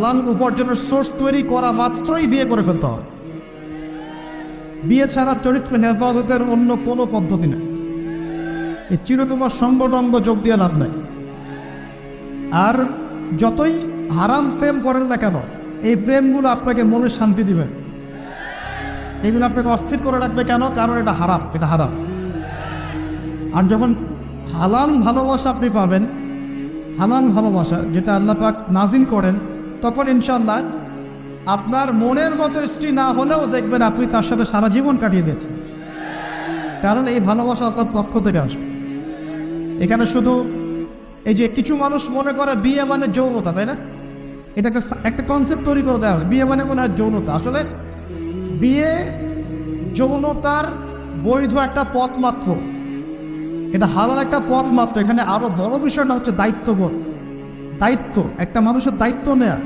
হালাল উপার্জনের সোর্স তৈরি করা মাত্রই বিয়ে করে ফেলতে হবে। বিয়ে ছাড়া চরিত্র হেফাজতের অন্য কোনো পদ্ধতি নেই। এই চিরকুমার সঙ্গটঙ্গ যোগ দিয়ে লাভ নাই। আর যতই হারাম প্রেম করেন না কেন, এই প্রেমগুলো আপনাকে মনে শান্তি দিবে, এগুলো আপনাকে অস্থির করে রাখবে। কেন? কারণ এটা হারাম, এটা হারাম। আর যখন হালাল ভালোবাসা আপনি পাবেন, হালাল ভালোবাসা যেটা আল্লাহ পাক নাজিল করেন, তখন ইনশাআল্লাহ আপনার মনের মতো স্ত্রী না হলেও দেখবেন আপনি তার সাথে সারা জীবন কাটিয়ে দিয়েছেন। কারণ এই ভালোবাসা আপনার পক্ষ থেকে আসবে। এখানে শুধু এই যে কিছু মানুষ মনে করে বিয়ে মানে যৌনতা, তাই না? এটা একটা কনসেপ্ট তৈরি করে দেওয়া হয়, বিয়ে মানে মনে হয় যৌনতা। আসলে বিয়ে যৌনতার বৈধ একটা পথ মাত্র, এটা হালাল একটা পথ মাত্র। এখানে আরো বড় বিষয়টা হচ্ছে দায়িত্ববোধ। দায়িত্ব, একটা মানুষের দায়িত্ব নেয়া।